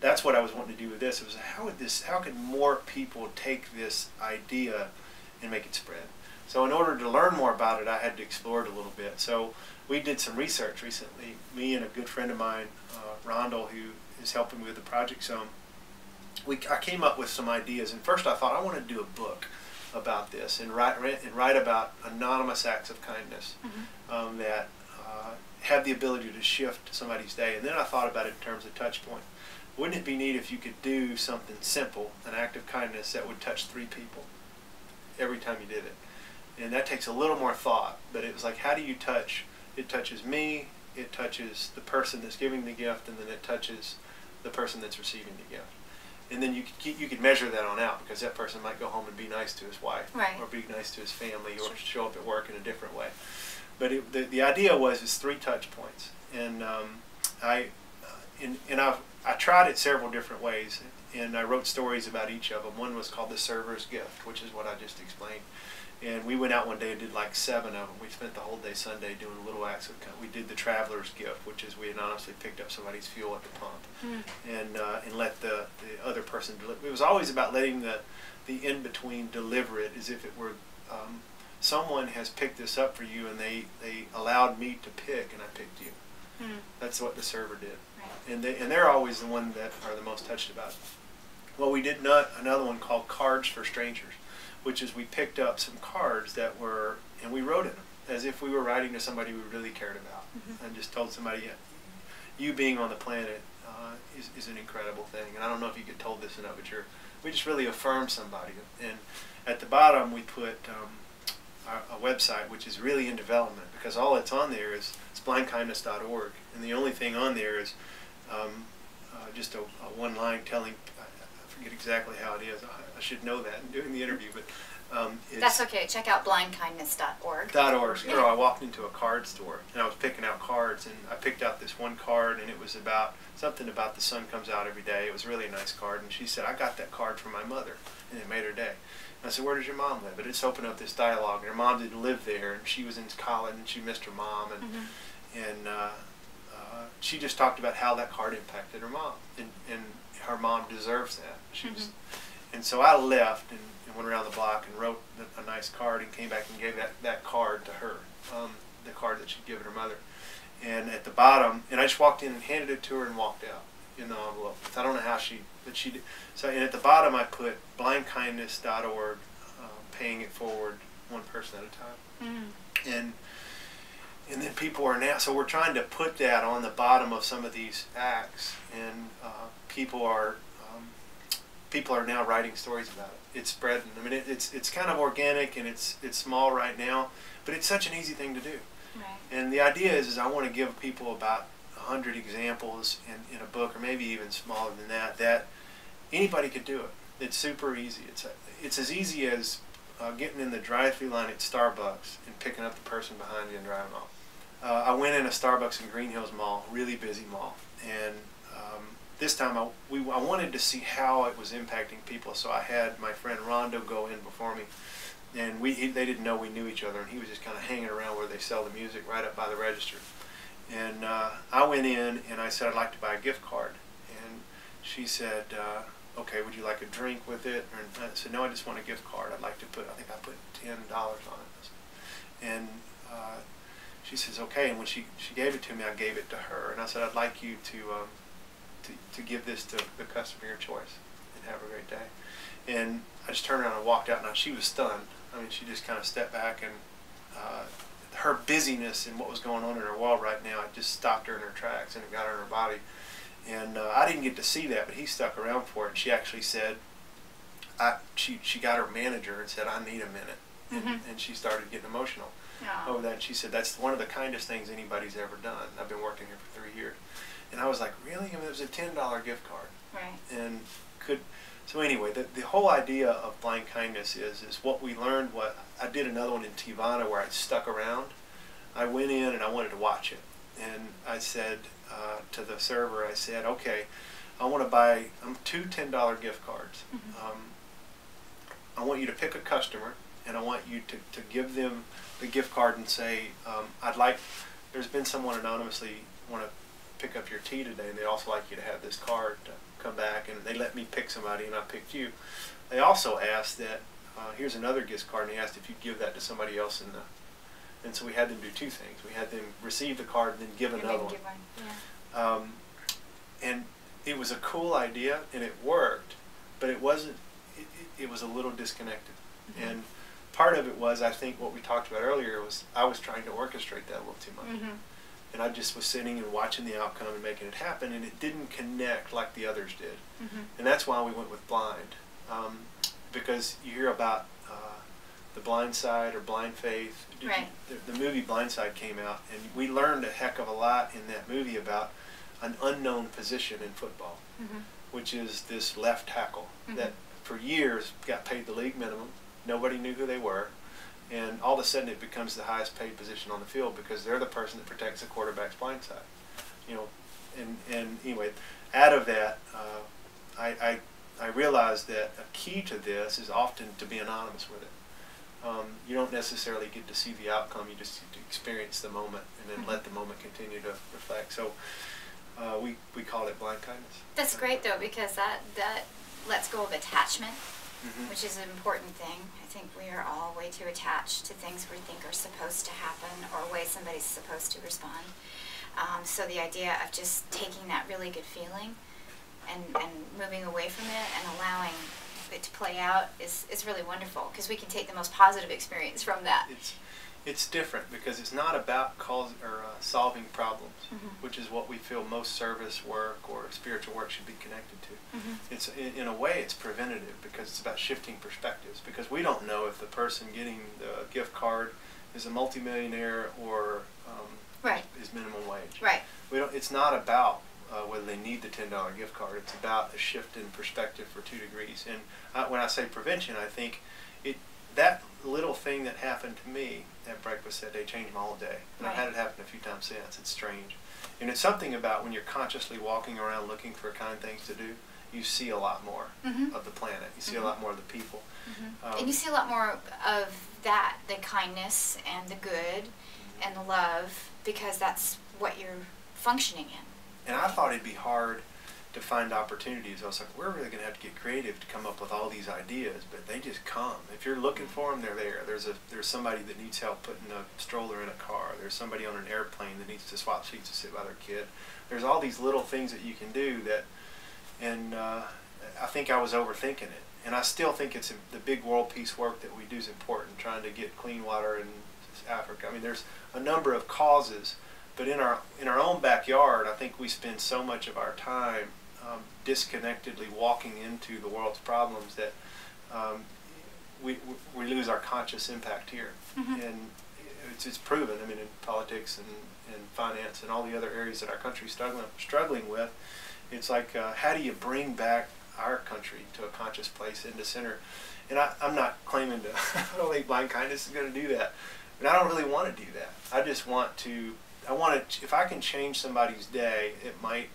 that's what I was wanting to do with this. It was how could more people take this idea and make it spread? So in order to learn more about it, I had to explore it a little bit. So we did some research recently. Me and a good friend of mine, Rondell, who is helping me with the project some, I came up with some ideas. And first I thought I want to do a book about this and write about anonymous acts of kindness that have the ability to shift somebody's day. And then I thought about it in terms of touch point. Wouldn't it be neat if you could do something simple, an act of kindness that would touch 3 people every time you did it? And that takes a little more thought, but it was like, how do you touch? It touches me, it touches the person that's giving the gift, and then it touches the person that's receiving the gift. And then you could measure that on out, because that person might go home and be nice to his wife, or be nice to his family, or show up at work in a different way. But the idea was it's 3 touch points, and I tried it several different ways, and I wrote stories about each of them. One was called The Server's Gift, which is what I just explained. And we went out one day and did like 7 of them. We spent the whole day Sunday doing little acts of kindness. We did The Traveler's Gift, which is we anonymously picked up somebody's fuel at the pump and let the other person deliver. It was always about letting the in-between deliver it as if it were someone has picked this up for you, and they allowed me to pick, and I picked you. That's what the server did. And they're always the one that are the most touched about it. Well, we did another one called Cards for Strangers, which is we picked up some cards that were, and we wrote in them as if we were writing to somebody we really cared about, and just told somebody, you being on the planet is an incredible thing. And I don't know if you get told this enough, but we just really affirm somebody. And at the bottom we put a website which is really in development, because all that's on there is blindkindness.org, and the only thing on there is just a one line telling, I forget exactly how it is, I should know that in doing the interview, but that's okay. Check out blindkindness.org. You know, I walked into a card store and I was picking out cards, and I picked out this one card, and it was about something about the sun comes out every day. It was really a nice card, and she said, I got that card from my mother, and it made her day. And I said, where does your mom live? But it's opened up this dialogue, and her mom didn't live there, and she was in college, and she missed her mom, and she just talked about how that card impacted her mom, and her mom deserves that. She was, and so I left and went around the block and wrote a nice card, and came back and gave that card to her, the card that she'd given her mother. And at the bottom, and I just walked in and handed it to her and walked out in the envelope. I don't know how but she did. So, and at the bottom I put blindkindness.org, paying it forward 1 person at a time. And then people are now, so we're trying to put that on the bottom of some of these acts, and people are now writing stories about it. It's spreading. I mean, it's kind of organic, and it's small right now, but it's such an easy thing to do. And the idea is I want to give people about 100 examples in a book, or maybe even smaller than that anybody could do it. It's super easy. It's as easy as getting in the drive-through line at Starbucks and picking up the person behind you and driving off. I went in a Starbucks in Green Hills Mall, really busy mall, and this time I wanted to see how it was impacting people, so I had my friend Rondo go in before me, and they didn't know we knew each other, and he was just kind of hanging around where they sell the music right up by the register. And I went in and I said, I'd like to buy a gift card, and she said, okay, would you like a drink with it? And I said, no, I just want a gift card. I think I put $10 on it. And she says, okay. And when she gave it to me, I gave it to her, and I said, I'd like you to give this to the customer of your choice, and have a great day. And I just turned around and walked out. Now, she was stunned. I mean, she just kind of stepped back, and her busyness and what was going on in her world right now, it just stopped her in her tracks, and it got her in her body. And I didn't get to see that, but he stuck around for it. And she actually said, she got her manager and said, I need a minute. And she started getting emotional over that. And she said, that's one of the kindest things anybody's ever done. I've been working here for 3 years. And I was like, really? I mean, it was a $10 gift card. And so anyway, the whole idea of blind kindness is what we learned. I did another one in Tivana where I stuck around. I went in and I wanted to watch it. And I said to the server, I said, okay, I want to buy 2 $10 gift cards. I want you to pick a customer, and I want you to give them the gift card and say, there's been someone anonymously want to pick up your tea today, and they'd also like you to have this card to come back, and they let me pick somebody, and I picked you. They also asked that, here's another gift card, and they asked if you'd give that to somebody else and so we had them do two things. We had them receive the card and then give another one. Yeah. And it was a cool idea, and it worked, but it wasn't, it was a little disconnected. Mm-hmm. And part of it was, I think what we talked about earlier was I was trying to orchestrate that a little too much. Mm-hmm. And I just was sitting and watching the outcome and making it happen, and it didn't connect like the others did. Mm-hmm. And that's why we went with Blind. Because you hear about The Blind Side or Blind Faith. Right. The movie Blind Side came out, and we learned a heck of a lot in that movie about an unknown position in football, Mm-hmm. which is this left tackle Mm-hmm. that for years got paid the league minimum. Nobody knew who they were. And all of a sudden it becomes the highest paid position on the field because they're the person that protects the quarterback's blind side. You know, and anyway, out of that, I realized that a key to this is often to be anonymous with it. You don't necessarily get to see the outcome, you just get to experience the moment and then Mm-hmm. let the moment continue to reflect. So we called it Blind Kindness. That's great though, because that lets go of attachment, Mm-hmm. which is an important thing. I think we are all way too attached to things we think are supposed to happen or ways somebody's supposed to respond. So the idea of just taking that really good feeling and moving away from it and allowing it to play out is really wonderful, because we can take the most positive experience from that. It's different because it's not about solving problems, Mm-hmm. which is what we feel most service work or spiritual work should be connected to. Mm-hmm. It's in a way it's preventative because it's about shifting perspectives, because we don't know if the person getting the gift card is a multimillionaire or Right. is minimum wage. Right. It's not about whether they need the $10 gift card. It's about a shift in perspective for 2 degrees. And when I say prevention, I think that little thing that happened to me at breakfast that day changed my whole day. And I've had it happen a few times since. It's strange. And it's something about when you're consciously walking around looking for kind things to do, you see a lot more Mm-hmm. of the planet. You see Mm-hmm. a lot more of the people. Mm-hmm. And you see a lot more of that, the kindness and the good and the love, because that's what you're functioning in. And I thought it'd be hard to find opportunities. I was like, we're really going to have to get creative to come up with all these ideas, but they just come. If you're looking for them, they're there. There's somebody that needs help putting a stroller in a car. There's somebody on an airplane that needs to swap seats to sit by their kid. There's all these little things that you can do that, and I think I was overthinking it. And I still think the big world peace work that we do is important, trying to get clean water in Africa. I mean, there's a number of causes, but in our own backyard, I think we spend so much of our time disconnectedly walking into the world's problems that we lose our conscious impact here. Mm-hmm. And it's proven. I mean, in politics and finance and all the other areas that our country's struggling with, it's like how do you bring back our country to a conscious place into center? And I'm not claiming to. I don't think Blind Kindness is going to do that, and I don't really want to do that. I just want to. If I can change somebody's day, it might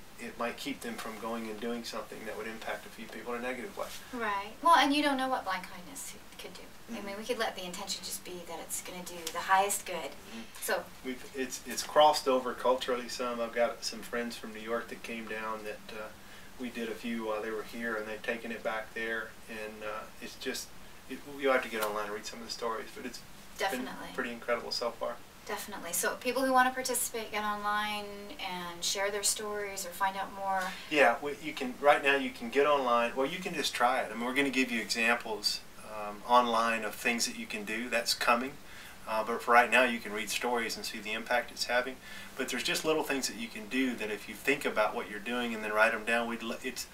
keep them from going and doing something that would impact a few people in a negative way. Right. Well, and you don't know what blind kindness could do. Mm-hmm. I mean, we could let the intention just be that it's going to do the highest good. Mm-hmm. So It's crossed over culturally some. I've got some friends from New York that came down that we did a few while they were here, and they've taken it back there. And it's just, you'll have to get online and read some of the stories, but it's definitely been pretty incredible so far. Definitely. So people who want to participate, get online and share their stories or find out more. Yeah, you can. Right now, you can get online. Well, you can just try it. I mean, we're going to give you examples online of things that you can do. That's coming. But for right now, you can read stories and see the impact it's having. But there's just little things that you can do that if you think about what you're doing and then write them down, it's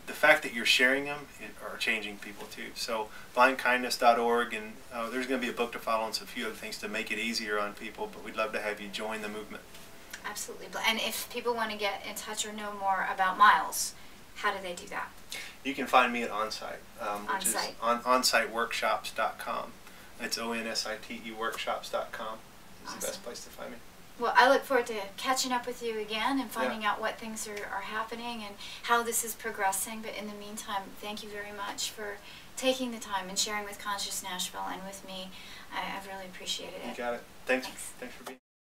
the fact that you're sharing them are changing people too. So blindkindness.org, and there's going to be a book to follow and some few other things to make it easier on people, but we'd love to have you join the movement. Absolutely. And if people want to get in touch or know more about Miles, how do they do that? You can find me at Onsite, which Onsite. is onsiteworkshops.com. It's ONSITE workshops.com is Awesome. the best place to find me. Well, I look forward to catching up with you again and finding out what things are happening and how this is progressing. But in the meantime, thank you very much for taking the time and sharing with Conscious Nashville and with me. I've really appreciated it. You got it. Thanks Thanks. for being